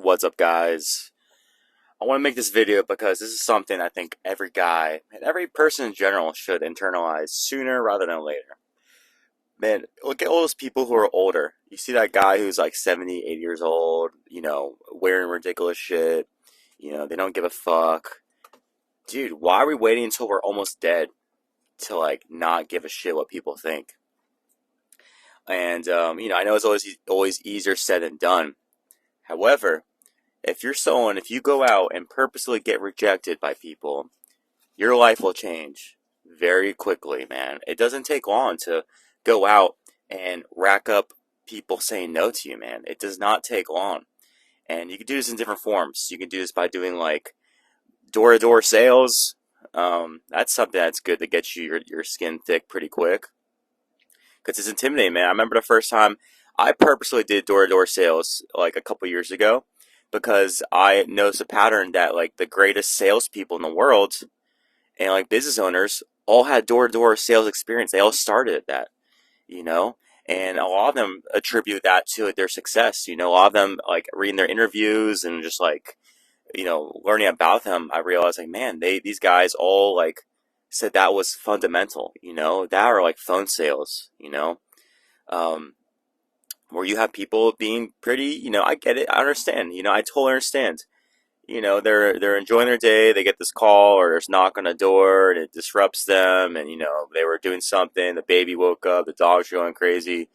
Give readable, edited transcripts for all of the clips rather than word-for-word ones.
What's up, guys? I want to make this video because this is something I think every guy and every person in general should internalize sooner rather than later. Man, look at all those people who are older. You see that guy who's like 70, 80 years old, wearing ridiculous shit. They don't give a fuck. Dude, why are we waiting until we're almost dead to like not give a shit what people think? And I know it's always easier said than done. However, if you go out and purposely get rejected by people, your life will change very quickly, man. It doesn't take long to go out and rack up people saying no to you, man. It does not take long. And you can do this in different forms. You can do this by doing like door-to-door sales. That's something that's good to get your skin thick pretty quick. Because it's intimidating, man. I remember the first time I purposely did door-to-door sales like a couple years ago because I noticed a pattern that like the greatest salespeople in the world and like business owners all had door-to-door sales experience. They all started at that, you know? And a lot of them attribute that to their success. A lot of them like reading their interviews and just like, learning about them, I realized like, man, these guys all like said that was fundamental, that or like phone sales, um, where you have people being pretty, I get it, I understand, I totally understand. They're enjoying their day, they get this call or there's a knock on the door and it disrupts them and they were doing something, the baby woke up, the dog's going crazy.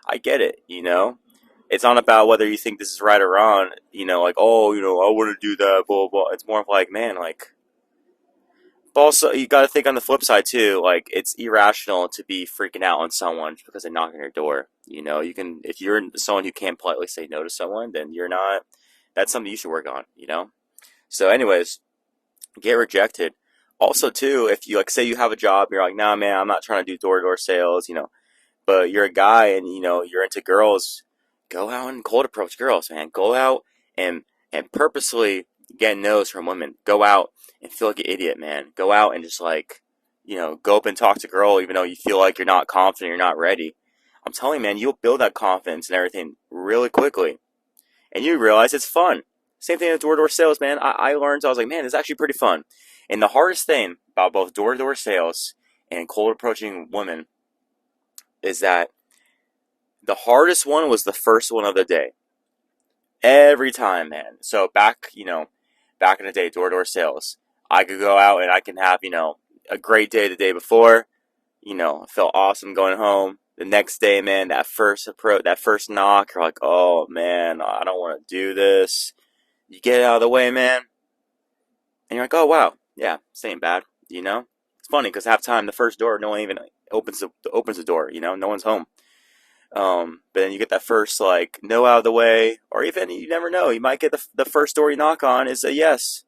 I get it. It's not about whether you think this is right or wrong, like, oh, I wouldn't do that, blah, blah. It's more of like, man, like, but also, you got to think on the flip side too. Like, it's irrational to be freaking out on someone just because they knock on your door. If you're someone who can't politely say no to someone, then you're not. That's something you should work on. So, anyways, get rejected. Also, too, if you like, say you have a job, you're like, nah, man, I'm not trying to do door to door sales. But you're a guy and you're into girls. Go out and cold approach girls, man. Go out and purposely get no's from women. Go out and feel like an idiot, man. Go out and just like, go up and talk to a girl even though you feel like you're not confident, you're not ready. I'm telling you, man, you'll build that confidence and everything really quickly. And you realize it's fun. Same thing with door-to-door sales, man. I learned, I was like, man, this is actually pretty fun. And the hardest thing about both door-to-door sales and cold approaching women is that the hardest one was the first one of the day. Every time, man. So back in the day, door-to-door sales, I could go out and I can have, a great day the day before. I felt awesome going home. The next day, man, that first approach, that first knock, you're like, oh, man, I don't want to do this. You get it out of the way, man. And you're like, oh, wow. Yeah, this ain't bad, It's funny because half time, the first door, no one even opens the door, no one's home. But then you get that first, like, no out of the way, or even, you never know, you might get the first door you knock on is a yes,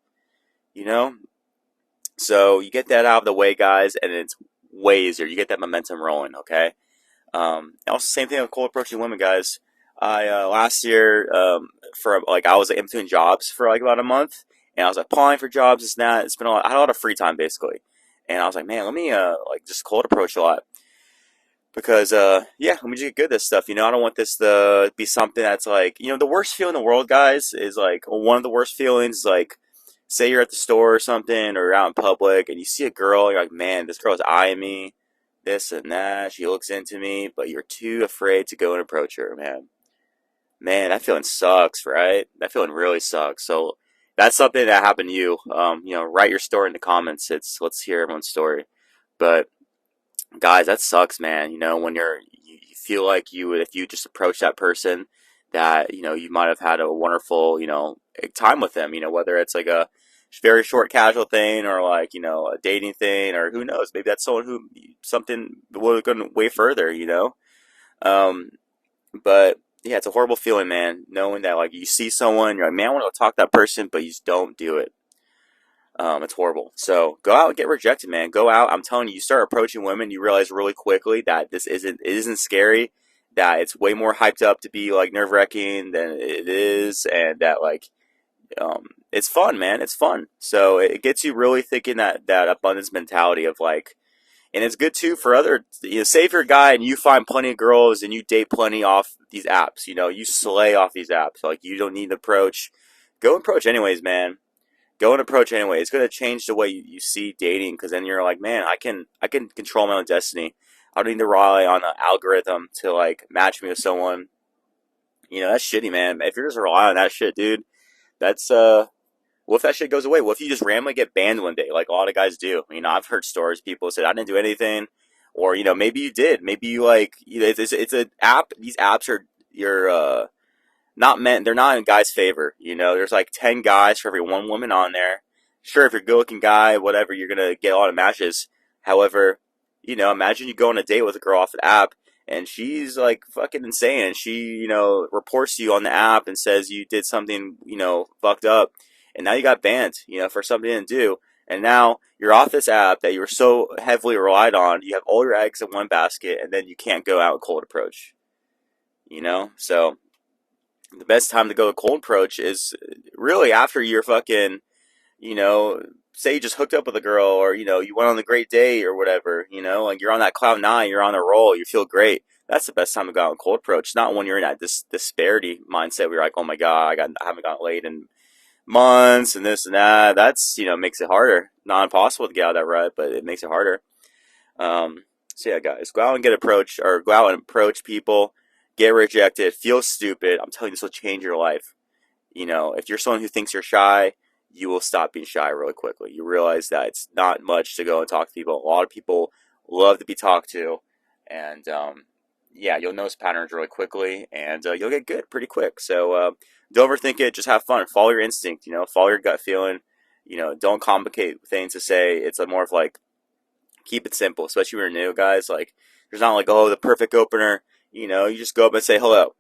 So you get that out of the way, guys, and it's way easier. You get that momentum rolling, okay? Also, same thing with cold approaching women, guys. I, last year, I was in between jobs for, like, about a month, and I was applying for jobs, this and that. I had a lot of free time, basically. And I was like, man, let me, just cold approach a lot. Because, yeah, let me just get good at this stuff. I don't want this to be something that's like, the worst feeling in the world, guys, is like, one of the worst feelings is like, say you're at the store or something, or you're out in public, and you see a girl, you're like, man, this girl's eyeing me, this and that, she looks into me, but you're too afraid to go and approach her, man. Man, that feeling sucks, right? That feeling really sucks. So, that's something that happened to you. Write your story in the comments. Let's hear everyone's story. But, guys, that sucks, man. When you feel like if you just approach that person, that you might have had a wonderful time with them. Whether it's like a very short casual thing or like a dating thing, or who knows, maybe that's someone who something would have gone way further. Um, but yeah, it's a horrible feeling, man. Knowing that like you see someone, you're like, man, I want to go talk to that person, but you just don't do it. It's horrible. So go out and get rejected, man. Go out. I'm telling you, you start approaching women, you realize really quickly that it isn't scary, that it's way more hyped up to be like nerve wracking than it is, and that like it's fun, man. It's fun. So it gets you really thinking that abundance mentality of like, and it's good too for other. Say if you're a guy and you find plenty of girls and you date plenty off these apps. You slay off these apps. Like you don't need to approach. go and approach anyways, man. Go and approach anyway. It's gonna change the way you see dating, because then you're like, man, I can control my own destiny. I don't need to rely on an algorithm to like match me with someone. That's shitty, man. If you're just relying on that shit, dude, that's what if that shit goes away? What if you just randomly get banned one day, like a lot of guys do? I've heard stories. People said I didn't do anything, or maybe you did. Maybe you like, it's an app. These apps are your not meant. They're not in guys' favor. There's like 10 guys for every one woman on there. Sure, if you're a good-looking guy, whatever, you're gonna get a lot of matches. However, imagine you go on a date with a girl off the app, and she's like fucking insane, and she, reports you on the app and says you did something, fucked up, and now you got banned, for something you didn't do, and now you're off this app that you were so heavily relied on. You have all your eggs in one basket, and then you can't go out and cold approach. So the best time to go cold approach is really after you're fucking, say you just hooked up with a girl, or, you went on a great day or whatever, like you're on that cloud nine, you're on a roll, you feel great. That's the best time to go out and cold approach. Not when you're in that disparity mindset where you're like, oh my God, I haven't gotten laid in months and this and that. That's, makes it harder. Not impossible to get out of that rut, but it makes it harder. So yeah, guys, go out and get approached, or go out and approach people, get rejected, feel stupid. I'm telling you, this will change your life. If you're someone who thinks you're shy, you will stop being shy really quickly. You realize that it's not much to go and talk to people. A lot of people love to be talked to, and yeah, you'll notice patterns really quickly, and you'll get good pretty quick. So don't overthink it. Just have fun. Follow your instinct. Follow your gut feeling. Don't complicate things to say. It's more of like, keep it simple, especially when you're new, guys. Like, there's not like, oh, the perfect opener. You just go up and say hello.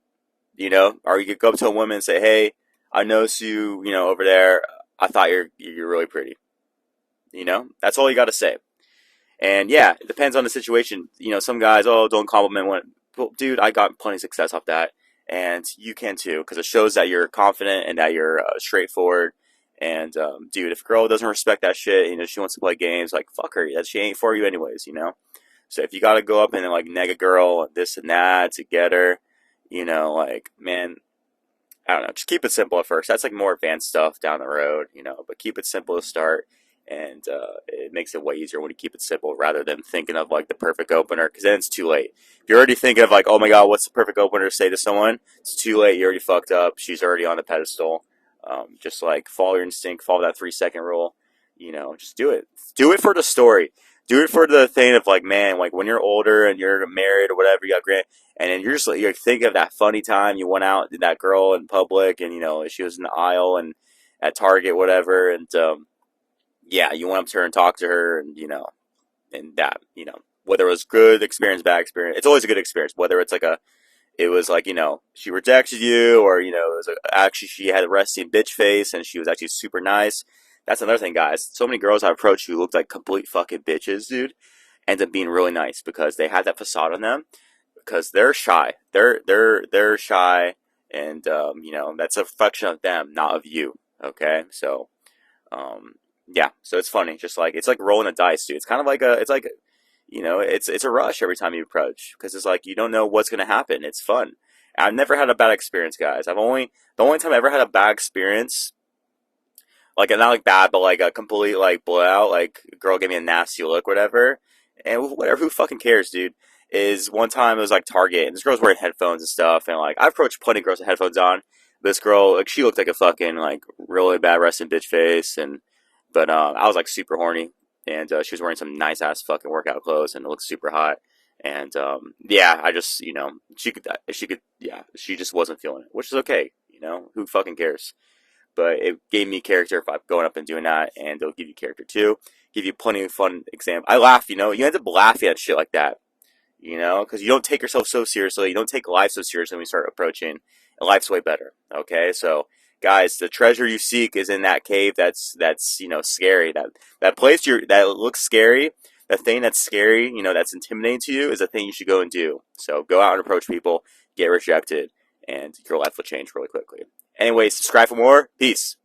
Or you could go up to a woman and say, hey, I noticed you, over there. I thought you're really pretty. That's all you got to say. And yeah, it depends on the situation. Some guys, oh, don't compliment one. Well, dude, I got plenty of success off that, and you can too, because it shows that you're confident and that you're straightforward. And dude, if a girl doesn't respect that shit, she wants to play games, like fuck her. That she ain't for you anyways. So if you got to go up and like neg a girl, this and that to get her, like, man, I don't know. Just keep it simple at first. That's like more advanced stuff down the road, but keep it simple to start. And it makes it way easier when you keep it simple rather than thinking of like the perfect opener, because then it's too late. If you're already thinking of like, oh my God, what's the perfect opener to say to someone? It's too late. You already fucked up. She's already on the pedestal. Just like follow your instinct, follow that 3-second rule. Just do it. Do it for the story. Do it for the thing of like, man, like when you're older and you're married or whatever, you got grand, and then you're just like, you're thinking of that funny time you went out with that girl in public, and she was in the aisle and at Target, whatever, and yeah, you went up to her and talked to her, and that, whether it was good experience, bad experience, it's always a good experience. Whether it's like it was like, she rejected you, or, it was actually she had a resting bitch face and she was actually super nice. That's another thing, guys. So many girls I approached who looked like complete fucking bitches, dude, end up being really nice because they had that facade on them, because they're shy. They're shy, and, that's a reflection of them, not of you. Okay, so yeah, so it's funny, just like it's like rolling a dice, dude. It's kind of like it's a rush every time you approach, because it's like you don't know what's gonna happen. It's fun. I've never had a bad experience, guys. The only time I ever had a bad experience, like not like bad, but like a complete like blowout, like a girl gave me a nasty look, whatever, and whatever, who fucking cares, dude? Is one time it was like Target, and this girl's wearing headphones and stuff, and like I approached plenty of girls with headphones on. This girl, like, she looked like a fucking like really bad resting bitch face, and but I was like super horny, and she was wearing some nice ass fucking workout clothes, and it looked super hot. And yeah, I just, yeah, she just wasn't feeling it, which is okay. Who fucking cares? But it gave me character if I'm going up and doing that, and it'll give you character too. Give you plenty of fun example. I laugh, you end up laughing at shit like that, because you don't take yourself so seriously. You don't take life so seriously when you start approaching, and life's way better. Okay, so guys, the treasure you seek is in that cave. That's scary. That place that looks scary. The thing that's scary, that's intimidating to you, is the thing you should go and do. So go out and approach people, get rejected, and your life will change really quickly. Anyway, subscribe for more. Peace.